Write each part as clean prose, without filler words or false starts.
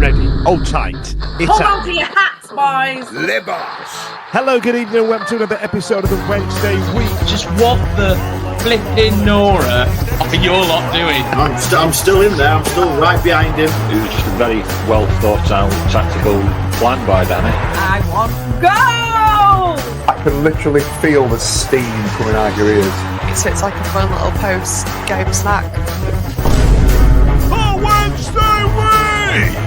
ready, hold tight. Hold on to your hats, boys. Libos. Hello, good evening, welcome to another episode of the Wednesday Week. Just what the flipping Nora are you all lot doing? I'm still in there. I'm still right behind him. It was just a very well thought out tactical plan by Danny. I want to go! I can literally feel the steam coming out your ears. So it's like a fun little post-game snack. The Wednesday Week!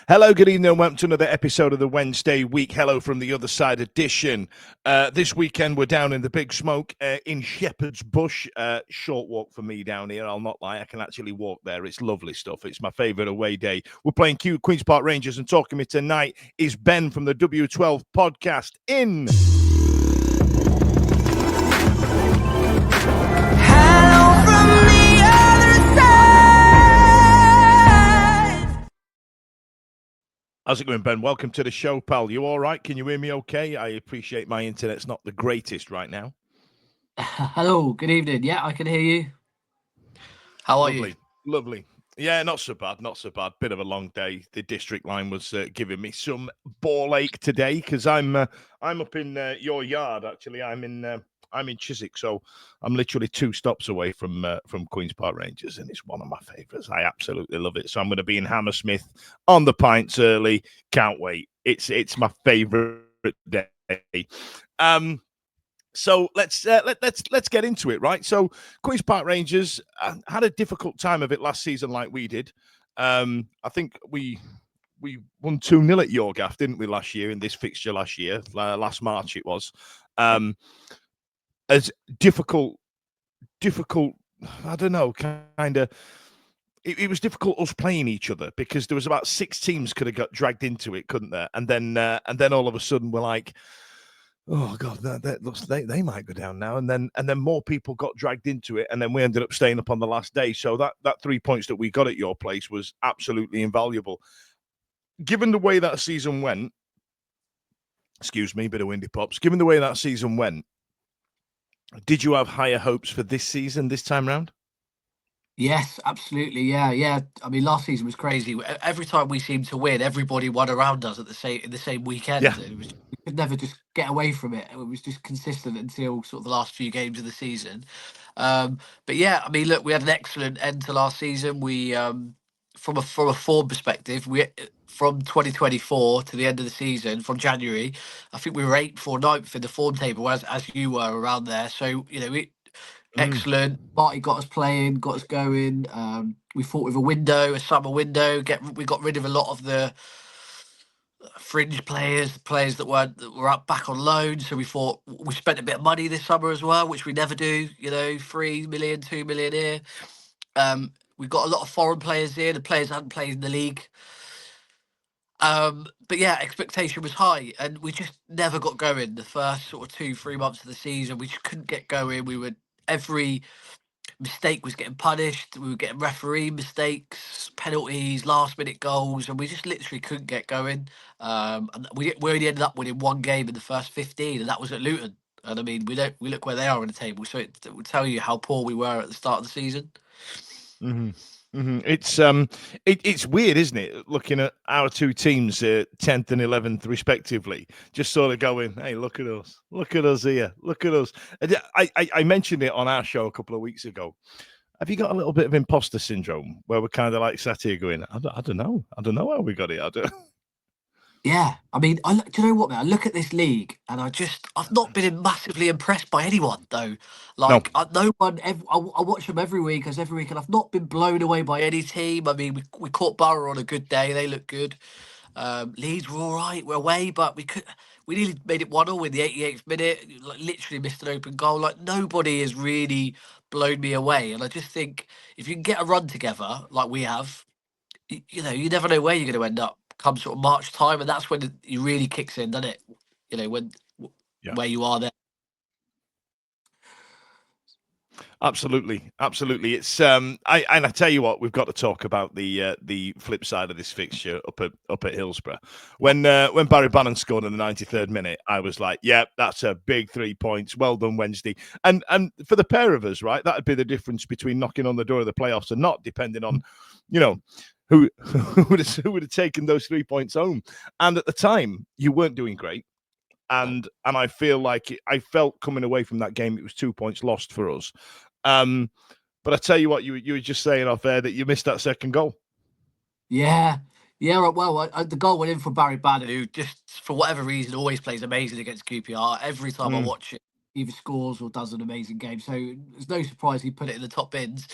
Hello, good evening, and welcome to another episode of the Wednesday Week. Hello from the other side edition. This weekend, we're down in the Big Smoke in Shepherd's Bush. Short walk for me down here, I'll not lie. I can actually walk there. It's lovely stuff. It's my favourite away day. We're playing Queen's Park Rangers, and talking to me tonight is Ben from the W12 podcast in... How's it going, Ben? Welcome to the show, pal. You all right? Can you hear me okay? I appreciate my internet's not the greatest right now. Hello, good evening. Yeah, I can hear you. How are you? Lovely. Yeah, not so bad, not so bad. Bit of a long day. The district line was giving me some ball ache today because I'm up in your yard, actually. I'm in Chiswick, so I'm literally 2 stops away from Queen's Park Rangers, and it's one of my favourites. I absolutely love it. So I'm going to be in Hammersmith on the pints early. Can't wait. It's my favourite day. So let's get into it, right? So Queen's Park Rangers had a difficult time of it last season, like we did. I think we won 2-0 at Your Gaff, didn't we, last year in this fixture last year? Last March it was. As difficult, I don't know, kind of, it was difficult us playing each other because there was about 6 teams could have got dragged into it, couldn't there? And then all of a sudden we're like, oh God, that looks they might go down now. And then more people got dragged into it, and then we ended up staying up on the last day. So that 3 points that we got at your place was absolutely invaluable. Given the way that season went, excuse me, bit of windy pops. Given the way that season went, did you have higher hopes for this season, this time round? Yes, absolutely. Yeah. I mean, last season was crazy. Every time we seemed to win, everybody won around us in the same weekend. Yeah. We could never just get away from it. It was just consistent until sort of the last few games of the season. But yeah, I mean, look, we had an excellent end to last season. We, from a form perspective, from 2024 to the end of the season, from January, I think we were 8th or 9th in the form table, as you were around there. So, you know, excellent. Marty got us playing, got us going. We fought with a summer window. We got rid of a lot of the fringe players that were up back on loan. So we spent a bit of money this summer as well, which we never do. You know, 3 million, 2 million here. We got a lot of foreign players here. The players hadn't played in the league. But yeah, expectation was high, and we just never got going. The first sort of 2-3 months of the season, we just couldn't get going. Every mistake was getting punished. We were getting referee mistakes, penalties, last-minute goals, and we just literally couldn't get going. And we only ended up winning 1 game in the first 15, and that was at Luton. And I mean, we look where they are on the table, so it will tell you how poor we were at the start of the season. Mm-hmm. Mm-hmm. It's weird, isn't it? Looking at our 2 teams, 10th and 11th respectively, just sort of going, "Hey, look at us here, look at us." I mentioned it on our show a couple of weeks ago. Have you got a little bit of imposter syndrome where we're kind of like sat here going, "I don't know how we got it." I don't. Yeah, I mean, do you know what, man? I look at this league, and I've not been massively impressed by anyone, though. Like, no one. I watch them every week, and I've not been blown away by any team. I mean, we caught Borough on a good day; they look good. Leeds were all right, we're away, but we nearly made it 1-1 in the 88th minute. Like, literally missed an open goal. Like, nobody has really blown me away, and I just think if you can get a run together like we have, you know, you never know where you're going to end up come sort of March time, and that's when it really kicks in, doesn't it? You know, where you are there. Absolutely, absolutely. It's I tell you what, we've got to talk about the flip side of this fixture up at Hillsborough. When Barry Bannon scored in the 93rd minute, I was like, yeah, that's a big 3 points. Well done, Wednesday. And for the pair of us, right, that'd be the difference between knocking on the door of the playoffs and not, depending on, you know, who would have taken those 3 points home. And at the time, you weren't doing great. And I feel like I felt coming away from that game, it was 2 points lost for us. But I tell you what, you were just saying off air that you missed that second goal. Yeah. Yeah, well, the goal went in for Barry Bannon, who just, for whatever reason, always plays amazing against QPR. Every time I watch it, either scores or does an amazing game. So it's no surprise he put it in the top bins.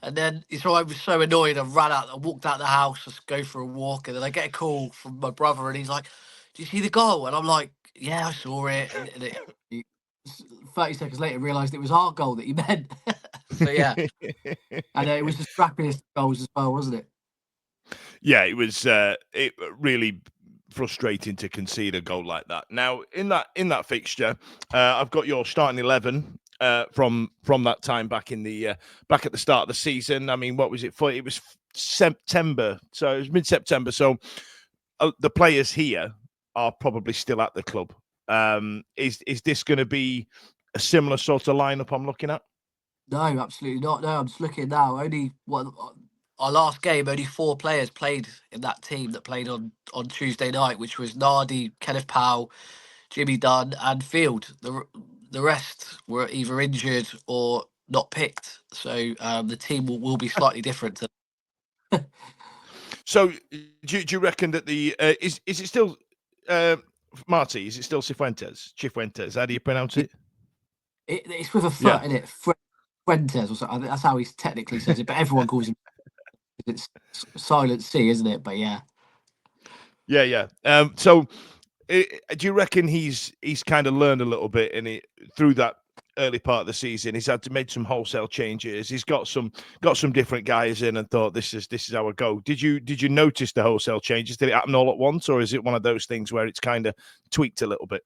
And then so I was so annoyed, I ran out, I walked out the house, just go for a walk, and then I get a call from my brother, and he's like, "Do you see the goal?" And I'm like, "Yeah, I saw it." And 30 seconds later, realised it was our goal that he meant. So yeah, and it was the scrappiest goals as well, wasn't it? Yeah, it was it really frustrating to concede a goal like that. Now, in that fixture, I've got your starting 11 from that time back in the back at the start of the season. I mean, what was it for? It was September, so it was mid-September. So the players here are probably still at the club. Is this going to be a similar sort of lineup I'm looking at? No, absolutely not. No, I'm just looking now. Only our last game, only 4 players played in that team that played on Tuesday night, which was Nardi, Kenneth Powell, Jimmy Dunn, and Field. The rest were either injured or not picked. So the team will be slightly different. So do you reckon that the is it still Marty? Is it still Cifuentes? Cifuentes? How do you pronounce it? It's with a foot, Yeah. isn't it? Fuentes or something. That's how he technically says it, but everyone calls him. It's silent C, isn't it? But yeah. Yeah. So do you reckon he's kind of learned a little bit in it through that early part of the season? He's had to make some wholesale changes. He's got some different guys in and thought this is how I go. Did you notice the wholesale changes? Did it happen all at once, or is it one of those things where it's kind of tweaked a little bit?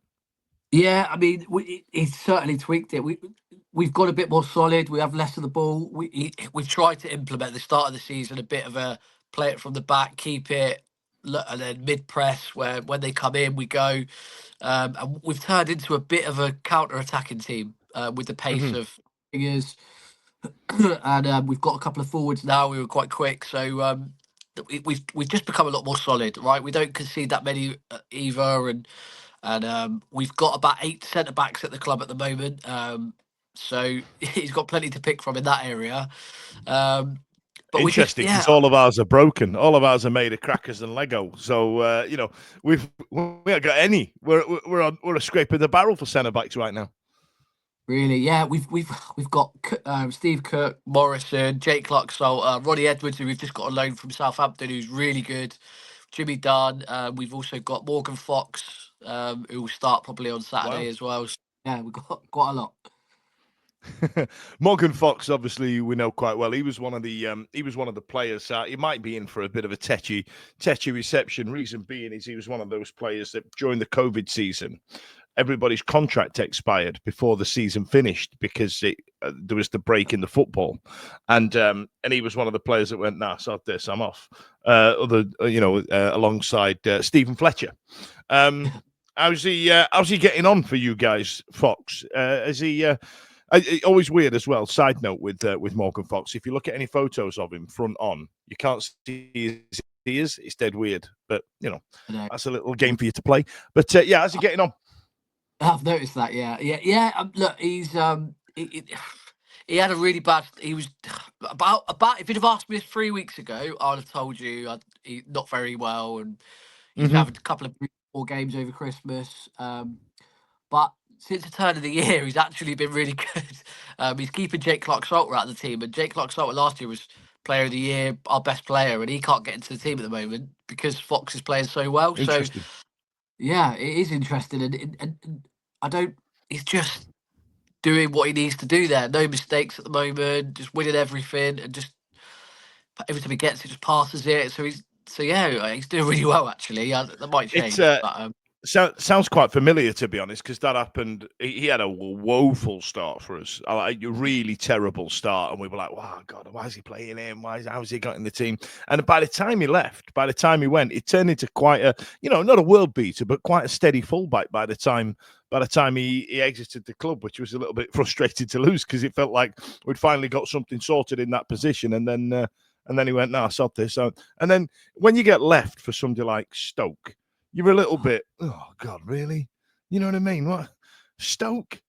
Yeah, I mean, he's certainly tweaked it. We've got a bit more solid. We have less of the ball. We've tried to implement at the start of the season a bit of a play it from the back, keep it, and then mid press where when they come in we go. And we've turned into a bit of a counter-attacking team with the pace of fingers, and we've got a couple of forwards now. We were quite quick, so we've just become a lot more solid, right? We don't concede that many either, and we've got about 8 centre backs at the club at the moment. So he's got plenty to pick from in that area. But we just, Interesting, because all of ours are broken. All of ours are made of crackers and Lego. So we haven't got any. We're a scrape of the barrel for centre backs right now. really, yeah, we've got Steve Cook, Morrison, Jake Clark-Salter, Ronnie Edwards, who we've just got a loan from Southampton, who's really good. Jimmy Dunn. We've also got Morgan Fox, who will start probably on Saturday as well. So, yeah, we've got quite a lot. Morgan Fox, obviously, we know quite well. He was one of the players. He might be in for a bit of a tetchy reception. Reason being is he was one of those players that during the COVID season, everybody's contract expired before the season finished because there was the break in the football, and he was one of the players that went, "Nah, sod this, I'm off." Alongside Stephen Fletcher. How's he getting on for you guys, Fox? Is he? Always weird as well. Side note with Morgan Fox, if you look at any photos of him front on, you can't see his ears. It's dead weird, but that's a little game for you to play. But yeah, how's he getting on? I've noticed that. Yeah. Look, he's he had a really bad. He was about. If you'd have asked me this 3 weeks ago, I'd have told you he's not very well, and he's having a couple of poor games over Christmas. But since the turn of the year, he's actually been really good. He's keeping Jake Clark-Salter out of the team, and Jake Clark-Salter last year was Player of the Year, our best player, and he can't get into the team at the moment because Fox is playing so well. So, yeah, it is interesting, and I don't. He's just doing what he needs to do there. No mistakes at the moment, just winning everything, and just every time he gets it, just passes it. So he's doing really well actually. That might change. sounds quite familiar, to be honest, because that happened. He had a woeful start for us, a really terrible start, and we were like, "Wow, God, why is he playing him? How's he got in the team?" And by the time he left, by the time he went, it turned into quite a, not a world beater, but quite a steady fullback. By the time he exited the club, which was a little bit frustrated to lose because it felt like we'd finally got something sorted in that position, and then he went, "No, I sod this." So, and then when you get left for somebody like Stoke, you're a little bit, oh God, really? You know what I mean? What? Stoke?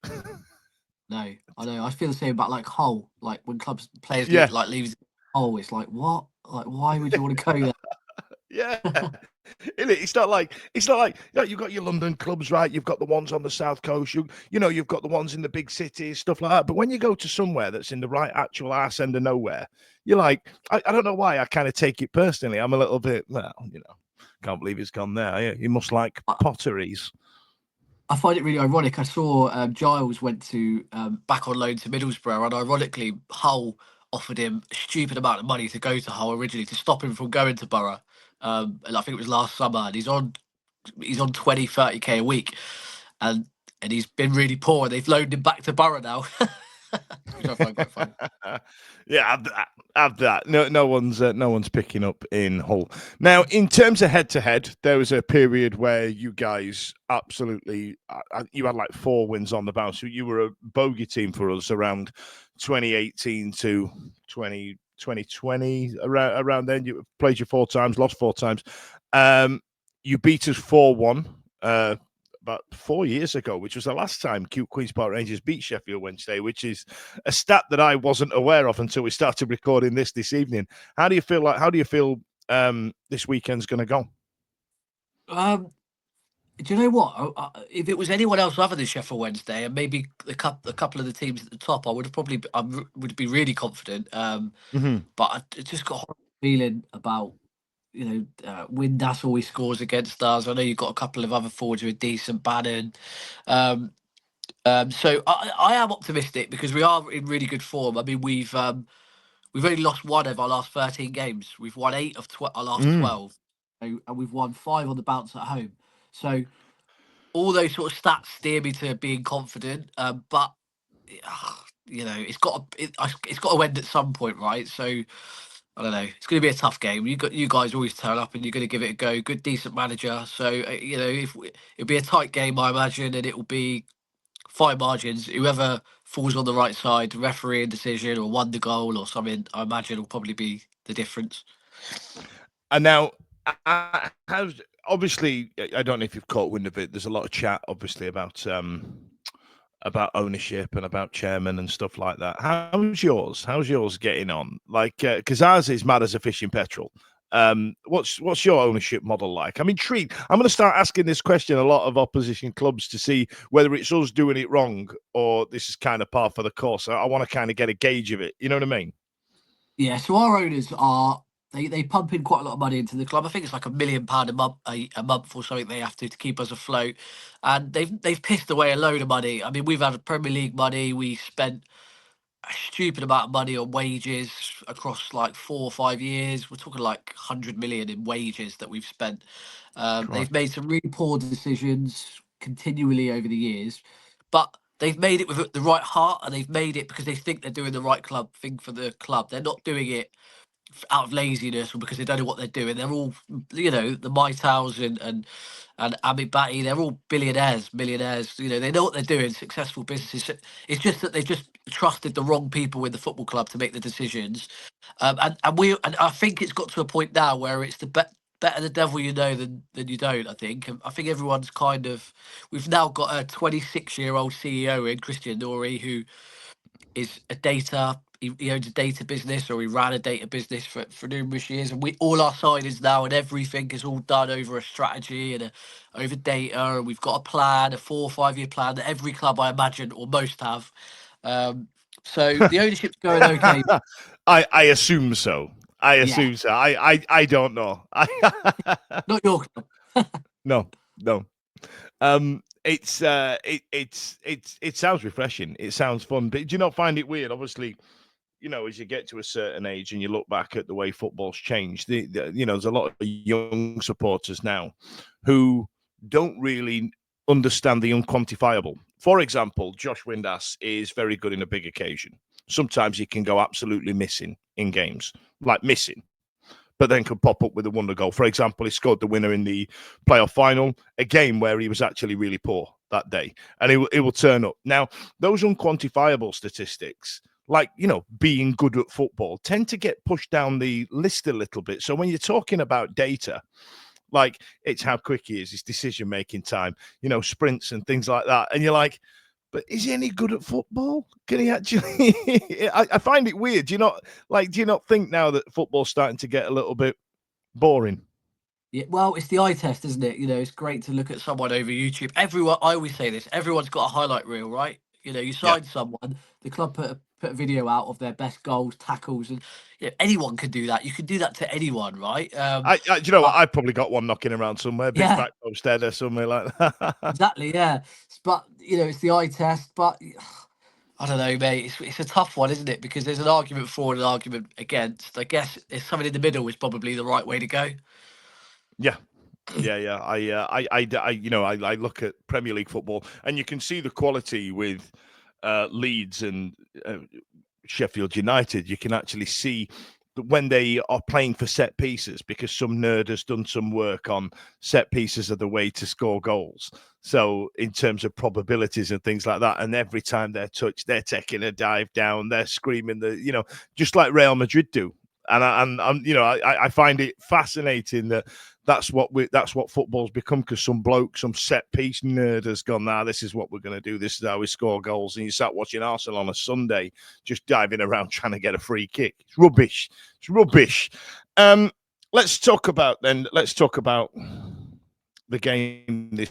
No, I know. I feel the same about like Hull. Like when players Yeah. leave Hull, it's like what? Like why would you want to go there? Yeah. It's not like you've got your London clubs, right? You've got the ones on the south coast. You've got the ones in the big cities, stuff like that. But when you go to somewhere that's in the right actual arse end of nowhere, you're like, I don't know why I kind of take it personally. I'm a little bit, can't believe he's gone there. He must like potteries. I find it really ironic. I saw Giles went to back on loan to Middlesbrough, and ironically, Hull offered him a stupid amount of money to go to Hull originally to stop him from going to Borough. And I think it was last summer, and he's on 20-30K a week, and he's been really poor. And they've loaned him back to Borough now, which I find quite funny. Yeah, have that. No one's picking up in Hull. Now, in terms of head-to-head, there was a period where you guys absolutely, you had like 4 wins on the bounce. You were a bogey team for us around 2018 to 2020. Around then, you played you 4 times, lost 4 times. You beat us 4-1. About 4 years ago, which was the last time Queen's Park Rangers beat Sheffield Wednesday, which is a stat that I wasn't aware of until we started recording this evening. How do you feel this weekend's going to go? Do you know what? If it was anyone else other than Sheffield Wednesday, and maybe a couple of the teams at the top, I would be really confident. Mm-hmm. But I just got a horrible feeling about Windass always scores against us. I know you've got a couple of other forwards who are decent, Bannon. So I am optimistic because we are in really good form. I mean, we've only lost 1 of our last 13 games. We've won 8 of our last 12, and we've won 5 on the bounce at home. So all those sort of stats steer me to being confident. But it's got to end at some point, right? So I don't know. It's going to be a tough game. You guys always turn up and you're going to give it a go. Good, decent manager. So it'll be a tight game, I imagine, and it will be fine margins. Whoever falls on the right side, referee decision or won the goal or something, I imagine will probably be the difference. And now, obviously, I don't know if you've caught wind of it. There's a lot of chat, obviously, about ownership and about chairman and stuff like that. How's yours getting on? Like, because ours is mad as a fish in petrol. What's your ownership model like? I'm intrigued. I'm going to start asking this question a lot of opposition clubs to see whether it's us doing it wrong or this is kind of par for the course. I want to kind of get a gauge of it. You know what I mean? Yeah. So our owners are they pump in quite a lot of money into the club. I think it's like £1 million a month or something they have to keep us afloat, and they've pissed away a load of money. I mean, we've had Premier League money. We spent a stupid amount of money on wages across like 4 or 5 years. We're talking like 100 million in wages that we've spent. They've made some really poor decisions continually over the years, but they've made it with the right heart, and they've made it because they think they're doing the right thing for the club. They're not doing it out of laziness or because they don't know what they're doing. They're all, the Mytals and Amit Bhatti, they're all millionaires. They know what they're doing, successful businesses. It's just that they've just trusted the wrong people in the football club to make the decisions. And I think it's got to a point now where it's better the devil you know than you don't, I think. And I think everyone's we've now got a 26-year-old CEO in Christian Nori who is he owns a data business, or he ran a data business for numerous years, and all our signings now and everything is all done over a strategy and over data, and we've got a plan, a 4 or 5 year plan that every club, I imagine, or most have. So the ownership's going okay. I assume so. I don't know. Not your club. No. It sounds refreshing. It sounds fun. But do you not find it weird? Obviously, as you get to a certain age and you look back at the way football's changed, there's a lot of young supporters now who don't really understand the unquantifiable. For example, Josh Windass is very good in a big occasion. Sometimes he can go absolutely missing in games, like missing, but then could pop up with a wonder goal. For example, he scored the winner in the playoff final, a game where he was actually really poor that day, and he will turn up. Now, those unquantifiable statistics, like, being good at football, tend to get pushed down the list a little bit. So when you're talking about data, like, it's how quick he is, his decision-making time, sprints and things like that, and you're like, but is he any good at football? Can he actually? I find it weird. Do you not think now that football's starting to get a little bit boring? Yeah, well, it's the eye test, isn't it? It's great to look at someone over YouTube. Everyone, I always say this, everyone's got a highlight reel, right? You sign someone, the club put a video out of their best goals, tackles, and anyone can do that. You can do that to anyone, right? Do you know what? I've probably got one knocking around somewhere, big fat poster or something like that. Exactly, yeah. But it's the eye test. But I don't know, mate. It's a tough one, isn't it? Because there's an argument for and an argument against. I guess it's something in the middle is probably the right way to go. Yeah. I look at Premier League football, and you can see the quality with Leeds and Sheffield United. You can actually see that when they are playing for set pieces, because some nerd has done some work on set pieces are the way to score goals. So in terms of probabilities and things like that, and every time they're touched, they're taking a dive down, they're screaming just like Real Madrid do. And I find it fascinating that that's what football's become, because some bloke, some set piece nerd has gone, this is what we're going to do. This is how we score goals. And you sat watching Arsenal on a Sunday, just diving around trying to get a free kick. It's rubbish. It's rubbish. Let's talk about the game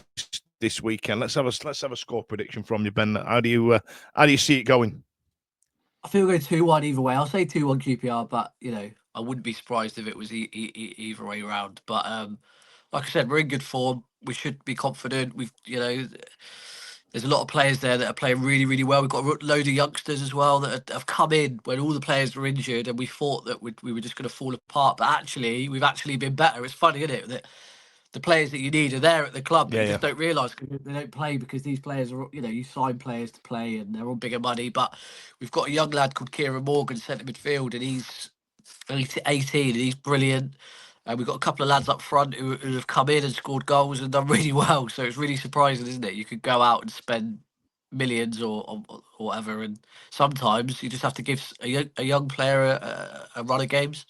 this weekend. Let's have a score prediction from you, Ben. How do you see it going? I feel we're going 2-1 either way. I'll say 2-1 QPR, but I wouldn't be surprised if it was either way around. But like I said, we're in good form. We should be confident. There's a lot of players there that are playing really, really well. We've got a load of youngsters as well that have come in when all the players were injured, and we thought that we were just going to fall apart. But actually, we've actually been better. It's funny, isn't it, that the players that you need are there at the club, but you just don't realise because they don't play, because these players are, you sign players to play and they're all bigger money. But we've got a young lad called Kieran Morgan, centre midfield, and he's 18 and he's brilliant. And we've got a couple of lads up front who have come in and scored goals and done really well. So it's really surprising, isn't it? You could go out and spend millions or whatever, and sometimes you just have to give a young player a run of games.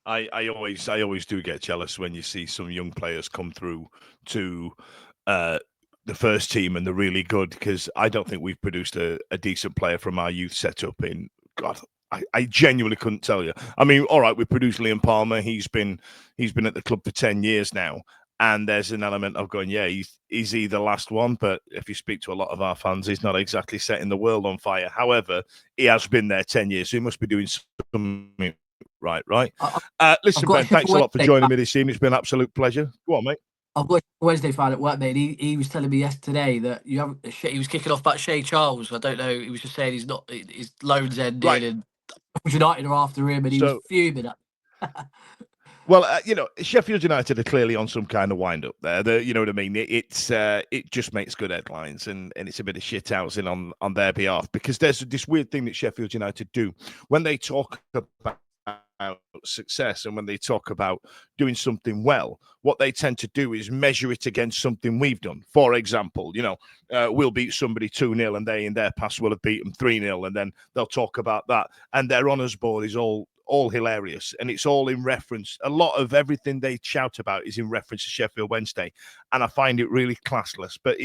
I always do get jealous when you see some young players come through to the first team and they're really good, because I don't think we've produced a decent player from our youth setup in, God, I genuinely couldn't tell you. I mean, all right, we produced Liam Palmer. He's been at the club for 10 years now. And there's an element of going, he's the last one. But if you speak to a lot of our fans, he's not exactly setting the world on fire. However, he has been there 10 years, so he must be doing something right. Listen, Ben, thanks a lot for joining me this evening. It's been an absolute pleasure. Go on, mate. I've got a Wednesday fan at work, mate. He was telling me yesterday that he was kicking off about Shea Charles. I don't know. He was just saying his loan's ended and United are after him, and he was fuming at. Well, Sheffield United are clearly on some kind of wind up there. You know what I mean? It just makes good headlines, and it's a bit of shit housing on their behalf, because there's this weird thing that Sheffield United do when they talk about success and when they talk about doing something well. What they tend to do is measure it against something we've done. For example, we'll beat somebody 2-0 and they in their past will have beat them 3-0, and then they'll talk about that, and their honours board is all hilarious, and it's all in reference. A lot of everything they shout about is in reference to Sheffield Wednesday, and I find it really classless. But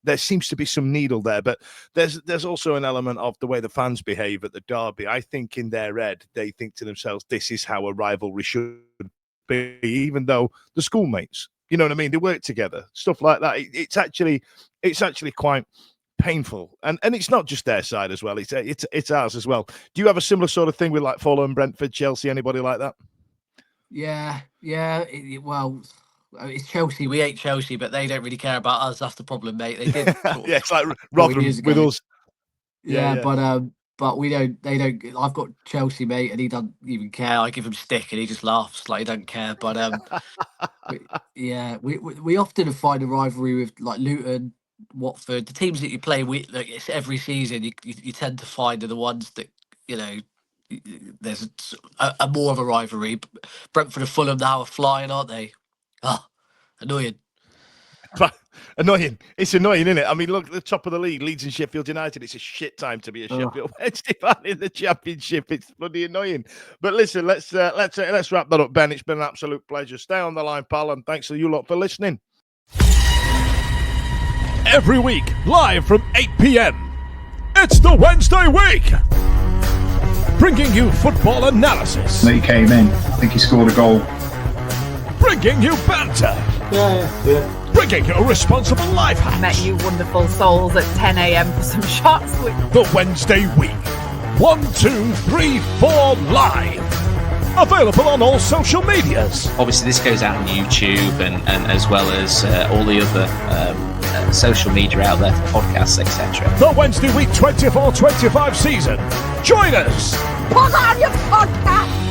there seems to be some needle there. But there's also an element of the way the fans behave at the derby. I think in their head they think to themselves, this is how a rivalry should be, even though the schoolmates, you know what I mean, they work together, stuff like that. It's actually quite painful, and it's not just their side as well, it's ours as well. Do you have a similar sort of thing with like Fulham, Brentford, Chelsea, anybody like that? Well, it's Chelsea. We hate Chelsea, but they don't really care about us. That's the problem, mate. They did it's like Rotherham with us. But but we don't. They don't. I've got Chelsea, mate, and he doesn't even care. I give him stick, and he just laughs like he doesn't care. But we often find a rivalry with like Luton, Watford, the teams that you play with. Like, it's every season. You tend to find are the ones that there's a more of a rivalry. Brentford and Fulham now are flying, aren't they? Ah, annoying. Annoying. It's annoying, isn't it? I mean, look at the top of the league, Leeds and Sheffield United. It's a shit time to be a Sheffield Wednesday fan in the Championship. It's bloody annoying. But listen, let's wrap that up, Ben. It's been an absolute pleasure. Stay on the line, pal, and thanks to you lot for listening. Every week, live from 8 p.m. It's the Wednesday Week, bringing you football analysis. He came in. I think he scored a goal. Bringing you banter. Yeah. Bringing you responsible life hacks. Met you wonderful souls at 10 a.m. for some shots. The Wednesday Week. 1, 2, 3, 4 live. Available on all social medias. Obviously, this goes out on YouTube and as well as all the other social media out there, podcasts, etc. The Wednesday Week 24-25 season. Join us. Put on your podcast.